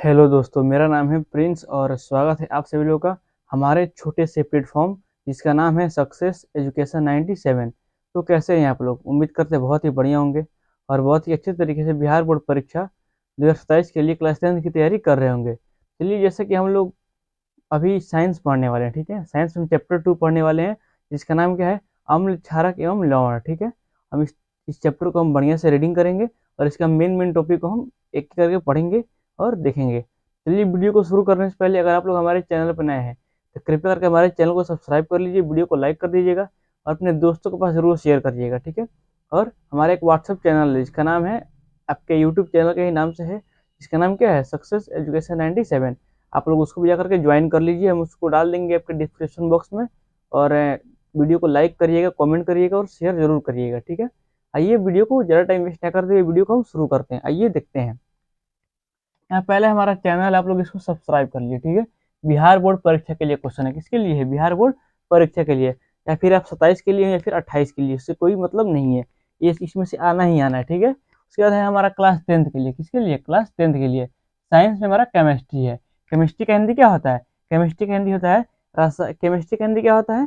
Hello दोस्तों, मेरा नाम है प्रिंस और स्वागत है आप सभी लोगों का हमारे छोटे से प्लेटफॉर्म जिसका नाम है सक्सेस एजुकेशन 97। तो कैसे हैं आप लोग? उम्मीद करते हैं बहुत ही बढ़िया होंगे और बहुत ही अच्छे तरीके से बिहार बोर्ड परीक्षा 2027 के लिए क्लास 10 की तैयारी कर रहे होंगे। चलिए, जैसे कि हम लोग अभी साइंस पढ़ने वाले हैं, ठीक है। साइंस में चैप्टर 2 पढ़ने वाले हैं जिसका नाम क्या है? अम्ल क्षारक एवं लवण, ठीक है। हम इस चैप्टर को हम बढ़िया से रीडिंग करेंगे और इसका मेन टॉपिक को हम एक एक करके पढ़ेंगे और देखेंगे। चलिए, वीडियो को शुरू करने से पहले अगर आप लोग हमारे चैनल पर नए हैं तो कृपया करके हमारे चैनल को सब्सक्राइब कर लीजिए, वीडियो को लाइक कर दीजिएगा और अपने दोस्तों के पास जरूर शेयर करिएगा, ठीक है। और हमारा एक व्हाट्सअप चैनल है जिसका नाम है, आपके यूट्यूब चैनल के ही नाम से है, जिसका नाम क्या है? Success education 97। आप लोग उसको भी जाकर के ज्वाइन कर लीजिए, हम उसको डाल देंगे आपके डिस्क्रिप्शन बॉक्स में। और वीडियो को लाइक करिएगा, कमेंट करिएगा और शेयर जरूर करिएगा, ठीक है। आइए, वीडियो को ज़्यादा टाइम वेस्ट ना करते हुए वीडियो को हम शुरू करते हैं। आइए देखते हैं। यहाँ पहले हमारा चैनल, आप लोग इसको सब्सक्राइब कर लीजिए, ठीक है। बिहार बोर्ड परीक्षा के लिए क्वेश्चन है, किसके लिए है? बिहार बोर्ड परीक्षा के लिए, या फिर आप 27 के लिए या फिर 28 के लिए, इससे कोई मतलब नहीं है। ये इसमें से आना ही आना है, ठीक है। उसके बाद है हमारा क्लास 10 के लिए, किसके लिए? क्लास 10 के लिए। साइंस में हमारा केमिस्ट्री है। केमिस्ट्री का हिंदी क्या होता है? केमिस्ट्री का हिंदी होता है केमिस्ट्री का हिंदी क्या होता है?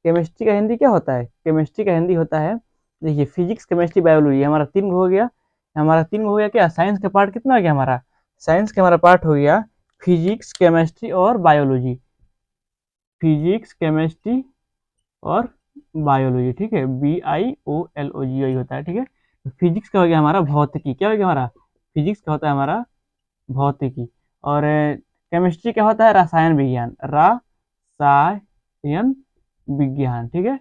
केमिस्ट्री का हिंदी क्या होता है? केमिस्ट्री का हिंदी होता है, देखिए, फिजिक्स केमिस्ट्री बायोलॉजी, हमारा 3 हो गया। हमारा 3 हो गया। क्या साइंस का पार्ट कितना हो गया हमारा? साइंस का हमारा पार्ट हो गया फिजिक्स, केमिस्ट्री और बायोलॉजी। फिजिक्स, केमिस्ट्री और बायोलॉजी, ठीक है। BIOLOGI होता है, ठीक है। फिजिक्स का हो गया हमारा भौतिकी। क्या हो गया हमारा? फिजिक्स का होता है हमारा भौतिकी। और केमिस्ट्री क्या होता है? रसायन विज्ञान। रसायन विज्ञान, ठीक है।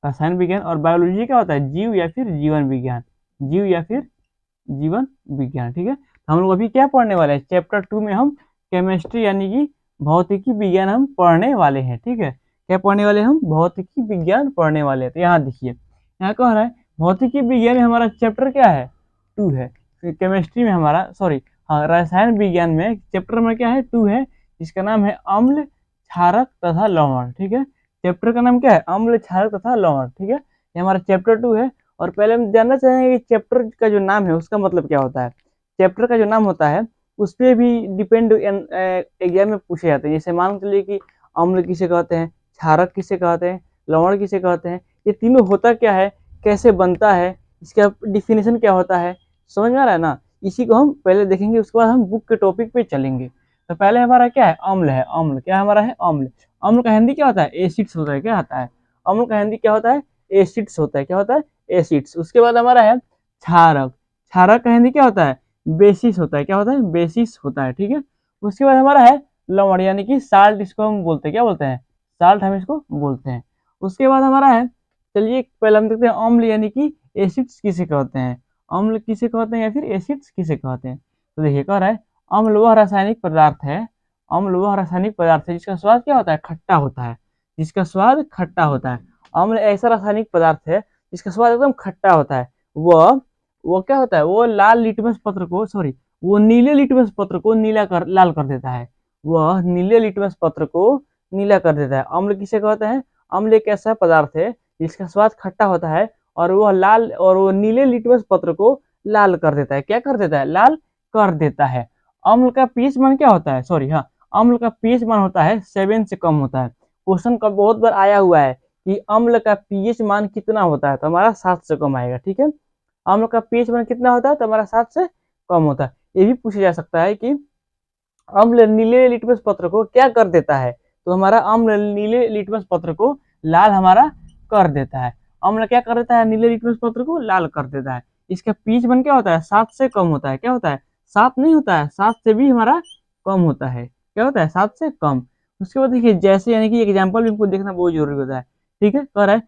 रसायन विज्ञान। और बायोलॉजी क्या होता है? जीव या फिर जीवन विज्ञान। जीव या फिर जीवन विज्ञान, ठीक है। हम लोग अभी क्या पढ़ने वाले हैं? चैप्टर 2 में हम केमिस्ट्री यानी कि भौतिकी विज्ञान हम पढ़ने वाले हैं, ठीक है। क्या पढ़ने वाले हैं? हम भौतिकी विज्ञान पढ़ने वाले हैं। तो यहाँ देखिए, यहाँ कह रहा है भौतिकी विज्ञान में हमारा चैप्टर क्या है? 2 है। फिर केमिस्ट्री में हमारा, सॉरी, हाँ, रसायन विज्ञान में चैप्टर में क्या है? 2 है, जिसका नाम है अम्ल क्षारक तथा लवण, ठीक है। चैप्टर का नाम क्या है? अम्ल क्षारक तथा लवण, ठीक है। ये हमारा चैप्टर 2 है। और पहले हम जानना चाहेंगे कि चैप्टर का जो नाम है उसका मतलब क्या होता है। चैप्टर का जो नाम होता है उस पर भी डिपेंड एग्जाम में पूछे जाते हैं। जैसे मान चलिए कि अम्ल किसे कहते हैं, क्षारक किसे कहते हैं, लवण किसे कहते हैं, ये तीनों होता क्या है, कैसे बनता है, इसका डिफिनेशन क्या होता है, समझ में आ रहा है ना? इसी को हम पहले देखेंगे, उसके बाद हम बुक के टॉपिक पे चलेंगे। तो पहले हमारा क्या है? अम्ल है। अम्ल क्या हमारा है? अम्ल। अम्ल का हिंदी क्या होता है? एसिड्स होता है। क्या होता है? अम्ल का हिंदी क्या होता है? एसिड्स होता है। क्या होता है? एसिड्स। उसके बाद हमारा है क्षारक। क्षारक का हिंदी क्या होता है? बेसिस होता है। क्या होता है? बेसिस होता है, ठीक है। उसके बाद हमारा है लवण यानी कि साल्ट, इसको हम बोलते हैं, क्या बोलते हैं? साल्ट हम इसको बोलते हैं। उसके बाद हमारा है, चलिए पहले हम देखते हैं अम्ल यानी कि एसिड्स किसे कहते हैं। अम्ल किसे कहते हैं या फिर एसिड्स किसे कहते हैं? तो देखिए, कह रहा है अम्ल वह रासायनिक पदार्थ है, अम्ल वह रासायनिक पदार्थ है जिसका स्वाद क्या होता है? खट्टा होता है। जिसका स्वाद खट्टा होता है। अम्ल ऐसा रासायनिक पदार्थ है जिसका स्वाद एकदम खट्टा होता है। वो क्या होता है? वो लाल लिटमस पत्र को, सॉरी, वो नीले लिटमस पत्र को नीला कर लाल कर देता है। वह नीले लिटमस पत्र को नीला कर देता है। अम्ल किसे कहते हैं? अम्ल एक ऐसा पदार्थ है जिसका स्वाद खट्टा होता है और वो नीले लिटमस पत्र को लाल कर देता है। क्या कर देता है? लाल कर देता है। अम्ल का पीएच मान क्या होता है? सॉरी, हाँ, अम्ल का पीएच मान होता है 7 से कम होता है। क्वेश्चन का बहुत बार आया हुआ है कि अम्ल का पीएच मान कितना होता है, तो हमारा 7 से कम आएगा, ठीक है। अम्ल का पीएच मान कितना होता है? तो हमारा 7 से कम होता है। ये भी पूछा जा सकता है कि अम्ल नीले लिटमस पत्र को क्या कर देता है, तो हमारा अम्ल नीले लिटमस पत्र को लाल हमारा कर देता है। अम्ल क्या कर देता है? नीले लिटमस पत्र को लाल कर देता है। इसका पीएच मान क्या होता है? 7 से कम होता है। क्या होता है? 7 नहीं होता है, 7 से भी हमारा कम होता है। क्या होता है? 7 से कम। उसके बाद देखिए, जैसे यानी कि एग्जाम्पल भी हमको देखना बहुत जरूरी होता है, ठीक है। कह रहा है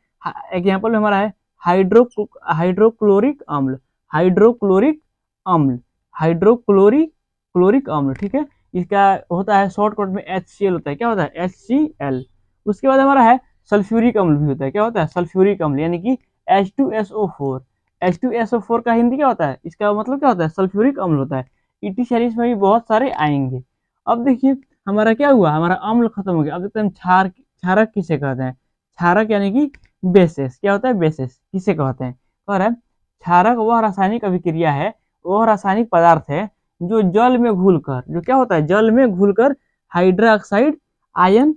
एग्जाम्पल में हमारा है हाइड्रोक्लोरिक अम्ल, हाइड्रोक्लोरिक अम्ल, हाइड्रोक्लोरिक अम्ल, ठीक है। इसका होता है शॉर्टकट में HCl होता है। क्या होता है? HCl। उसके बाद हमारा है सल्फ्यूरिक अम्ल भी होता है। क्या होता है? सल्फ्यूरिक अम्ल यानी कि H2SO4। H2SO4 का हिंदी क्या होता है? इसका मतलब क्या होता है? सल्फ्यूरिक अम्ल होता है। ईटी सीरीज में भी बहुत सारे आएंगे। अब देखिए, हमारा क्या हुआ? हमारा अम्ल खत्म हो गया। अब देखते हैं क्षारक किसे कहते हैं। क्षारक यानी कि बेसिस। क्या होता है? बेसिस किसे कहते हैं? और है क्षारक वह रासायनिक अभिक्रिया है, वह रासायनिक पदार्थ है जो जल में घुलकर, जो क्या होता है, जल में घुलकर हाइड्रोक्साइड आयन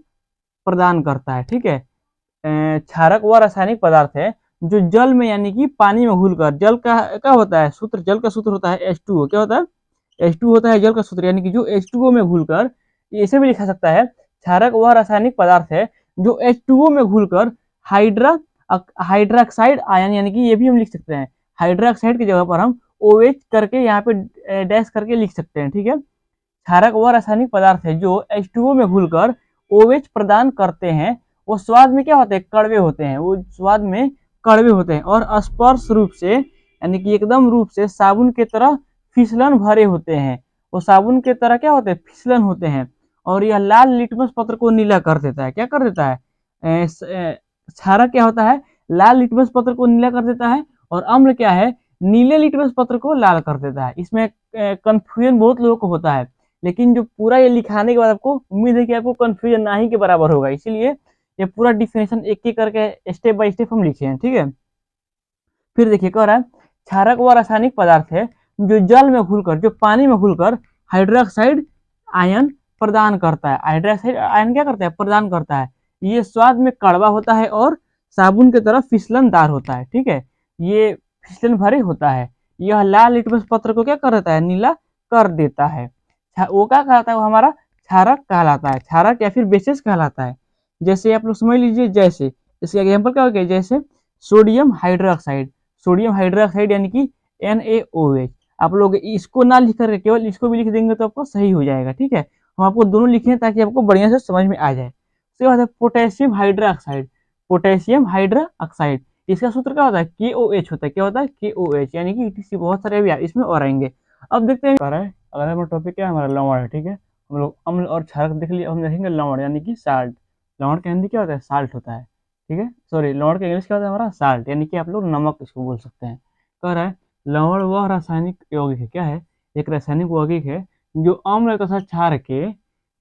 प्रदान करता है। ठीक है, क्षारक वह रासायनिक पदार्थ है जो जल में यानी कि पानी में घुलकर, जल का क्या होता है सूत्र, जल का सूत्र होता है H2O, क्या होता है H2 होता है जल का सूत्र, यानी कि जो H2O में घुलकर, इसे भी लिखा सकता है क्षारक वह रासायनिक पदार्थ है जो H2O में घुलकर हाइड्रोक्साइड आयन, यानी कि ये भी हम लिख सकते हैं हाइड्रोक्साइड की जगह पर हम OH करके यहाँ पे डैश करके लिख सकते हैं। ठीक है, क्षारक वह रासायनिक पदार्थ है जो H2O में घुलकर OH प्रदान करते हैं। वो स्वाद में क्या होते हैं, कड़वे होते हैं, वो स्वाद में कड़वे होते हैं और स्पर्श रूप से यानी कि एकदम रूप से साबुन के तरह फिसलन भरे होते हैं। वो साबुन के तरह क्या होते हैं, फिसलन होते हैं। और यह लाल लिटमस पत्र को नीला कर देता है। क्या कर देता है, क्षारक क्या होता है, लाल लिटमस पत्र को नीला कर देता है, और अम्ल क्या है, नीले लिटमस पत्र को लाल कर देता है। इसमें कंफ्यूजन बहुत लोगों को होता है, लेकिन जो पूरा ये लिखाने के बाद आपको उम्मीद है कि आपको कंफ्यूजन ना ही के बराबर होगा, इसीलिए ये पूरा डिफिनेशन एक एक करके स्टेप बाय स्टेप हम लिखे हैं। ठीक है, फिर देखिए कह रहा है क्षारक वह रासायनिक पदार्थ है जो जल में घुलकर, जो पानी में घुलकर हाइड्रोक्साइड आयन प्रदान करता है। हाइड्रोक्साइड आयन क्या करता है, प्रदान करता है। ये स्वाद में कड़वा होता है और साबुन की तरह फिसलनदार होता है। ठीक है, ये फिसलन भरे होता है। यह लाल लिटमस पत्र को क्या कर देता है, नीला कर देता है। वो क्या कहलाता है, वो हमारा क्षारक कहलाता है, क्षारक या फिर बेसिस कहलाता है। जैसे आप लोग समझ लीजिए, जैसे इसका एग्जाम्पल क्या हो गया, जैसे सोडियम हाइड्रोक्साइड, सोडियम हाइड्रोक्साइड यानी कि NaOH। आप लोग इसको ना लिख कर केवल इसको भी लिख देंगे तो आपको सही हो जाएगा। ठीक है, हम आपको दोनों लिखे हैं ताकि आपको बढ़िया से समझ में आ जाए। उसके बाद है पोटेशियम हाइड्रोक्साइड, पोटेशियम हाइड्रोक्साइड, इसका सूत्र क्या होता है, KOH होता है। क्या होता है, KOH, यानी कि किसी बहुत सारे भी इसमें और आएंगे। अब देखते हैं अगर हमारा टॉपिक क्या है, हमारा लवण है। ठीक है, हम लोग अम्ल और क्षारक देख लिया, हम देखेंगे लवण यानी कि साल्ट। लवण का हिंदी क्या होता है, साल्ट होता है। ठीक है, सॉरी, लवण का इंग्लिश क्या होता है हमारा, साल्ट, यानी कि आप लोग नमक इसको बोल सकते हैं। कह रहा है लवण वह रासायनिक यौगिक है, क्या है, एक रासायनिक यौगिक है जो अम्ल तथा क्षार के,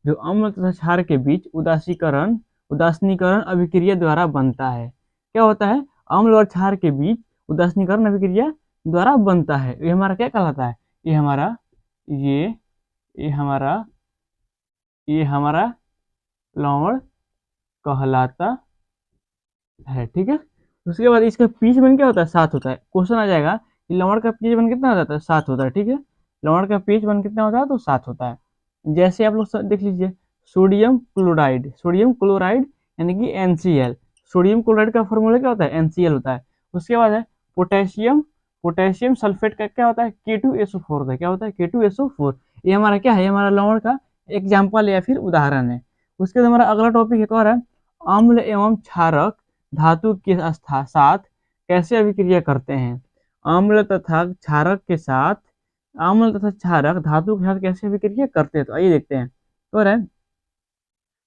जो अम्ल तथा क्षार के बीच उदासीनीकरण अभिक्रिया द्वारा बनता है। क्या होता है, अम्ल और क्षार के बीच उदासीनीकरण अभिक्रिया द्वारा बनता है। ये हमारा क्या कहलाता है, ये हमारा ये ये हमारा ये हमारा लवण कहलाता है। ठीक है, उसके बाद इसका पीएच मान क्या होता है, 7 होता है। क्वेश्चन आ जाएगा कि लवण का पीएच मान कितना हो जाता है, 7 होता है। ठीक है, लवण का पीएच मान कितना होता है, तो 7 होता है। जैसे आप लोग देख लीजिए सोडियम क्लोराइड, सोडियम क्लोराइड यानी कि NCl, सोडियम क्लोराइड का फॉर्मूला क्या होता है, NCl होता है। उसके बाद है पोटेशियम, पोटेशियम सल्फेट का क्या होता है, K2SO4 होता है। क्या होता है, K2SO4। ये हमारा क्या है, हमारा लवण का एग्जाम्पल या फिर उदाहरण है। उसके बाद हमारा अगला टॉपिक एक और है, अम्ल एवं क्षारक धातु के साथ कैसे अभिक्रिया करते हैं। अम्ल तथा क्षारक के साथ, अम्ल तथा क्षारक धातु के साथ कैसे अभिक्रिया करते हैं, तो आइए देखते हैं। तो है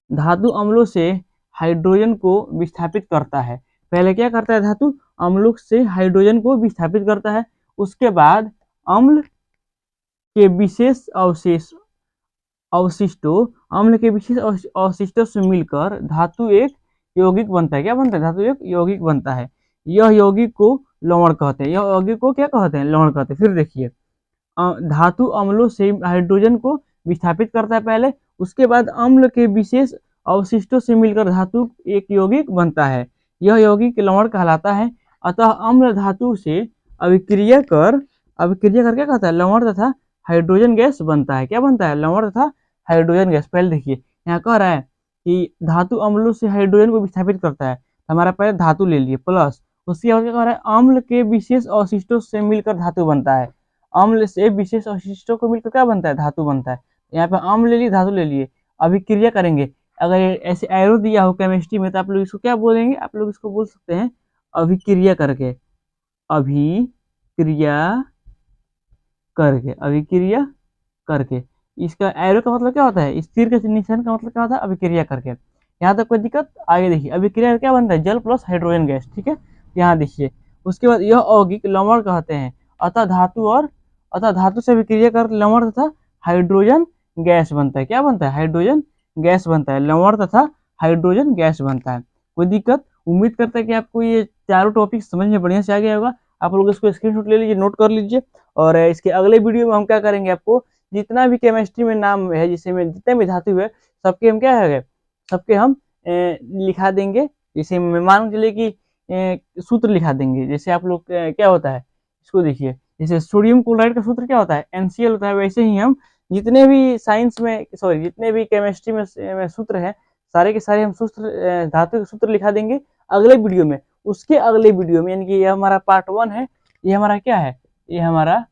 धातु अम्लों से हाइड्रोजन को विस्थापित करता है। पहले क्या करता है, धातु अम्लों से हाइड्रोजन को विस्थापित करता है। उसके बाद अम्ल के विशेष अवशिष्टों, अम्ल के विशेष अवशिष्टों से मिलकर धातु एक यौगिक बनता है। क्या बनता है, धातु एक यौगिक बनता है। यह यौगिक को लवण कहते हैं, यह यौगिक को क्या कहते हैं, लवण कहते हैं। फिर देखिए धातु अम्लों से हाइड्रोजन को विस्थापित करता है पहले, उसके बाद अम्ल के विशेष अवशिष्टों से मिलकर धातु एक यौगिक बनता है। यह यौगिक लवण कहलाता है। अतः अम्ल धातु से अभिक्रिया कर क्या कहता है, लवण तथा हाइड्रोजन गैस बनता है। क्या बनता है, लवण तथा हाइड्रोजन गैस। पहले देखिए यहाँ कह रहा है कि धातु अम्लों से हाइड्रोजन को विस्थापित करता है, हमारा पहले धातु ले लिए प्लस, उसके बाद क्या कह रहा है, अम्ल के विशेष अवशिष्टों से मिलकर धातु बनता है। अम्ल से विशेष अवशिष्टों को मिलकर क्या बनता है, धातु बनता है। यहाँ पे अम्ल ले लिए, धातु ले लिए, अभिक्रिया करेंगे। अगर ऐसे एरो दिया हो केमिस्ट्री में तो आप लोग इसको क्या बोलेंगे, आप लोग इसको बोल सकते हैं अभिक्रिया करके, अभिक्रिया अभिक्रिया करके। इसका एरो का मतलब क्या होता है, स्थिर के निशान का मतलब क्या होता है, अभिक्रिया करके। यहाँ तक कोई दिक्कत, आगे देखिए अभिक्रिया क्या बनता है, जल प्लस हाइड्रोजन गैस। ठीक है, यहाँ देखिए उसके बाद यह यौगिक लवण कहते हैं। अतः धातु से अभिक्रिया कर लवण तथा हाइड्रोजन गैस बनता है। क्या बनता है, हाइड्रोजन गैस बनता है, लवण तथा हाइड्रोजन गैस बनता है। कोई दिक्कत, उम्मीद करता है कि आपको ये चारों टॉपिक समझ में बढ़िया से आ गया होगा। आप लोग इसको स्क्रीनशॉट ले लीजिए, नोट कर लीजिए, और इसके अगले वीडियो में हम क्या करेंगे, आपको जितना भी केमिस्ट्री में नाम है, जिससे में जितने भी धातु है, सबके हम क्या है, सबके हम लिखा देंगे। जैसे मान के चलिए कि सूत्र लिखा देंगे। जैसे आप लोग क्या होता है, इसको देखिए, जैसे सोडियम क्लोराइड का सूत्र क्या होता है, NaCl होता है। वैसे ही हम जितने भी साइंस में, सॉरी, जितने भी केमिस्ट्री में सूत्र है, सारे के सारे हम सूत्र, धातु के सूत्र लिखा देंगे अगले वीडियो में। उसके अगले वीडियो में, यानी कि ये हमारा पार्ट 1 है, ये हमारा क्या है, ये हमारा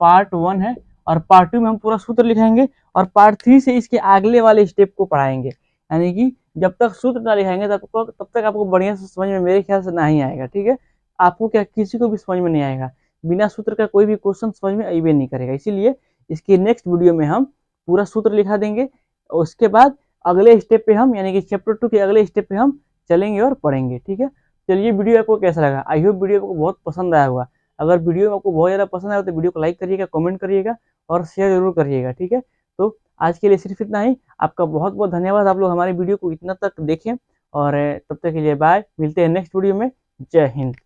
पार्ट 1 है, और पार्ट 2 में हम पूरा सूत्र लिखाएंगे, और पार्ट 3 से इसके अगले वाले स्टेप को पढ़ाएंगे। यानी कि जब तक सूत्र ना लिखाएंगे तब तक आपको बढ़िया से समझ में मेरे ख्याल से नहीं आएगा। ठीक है, आपको क्या, किसी को भी समझ में नहीं आएगा, बिना सूत्र का कोई भी क्वेश्चन समझ में अइबे नहीं करेगा। इसीलिए इसके नेक्स्ट वीडियो में हम पूरा सूत्र लिखा देंगे, और उसके बाद अगले स्टेप पे हम, यानी कि चैप्टर 2 के अगले स्टेप पे हम चलेंगे और पढ़ेंगे। ठीक है, चलिए, वीडियो आपको कैसा लगा? आई होप वीडियो आपको बहुत पसंद आया होगा। अगर वीडियो आपको बहुत ज़्यादा पसंद आया तो वीडियो को लाइक करिएगा, कमेंट करिएगा और शेयर जरूर करिएगा। ठीक है, तो आज के लिए सिर्फ इतना ही। आपका बहुत बहुत धन्यवाद, आप लोग हमारे वीडियो को इतना तक देखें, और तब तक के लिए बाय, मिलते हैं नेक्स्ट वीडियो में। जय हिंद।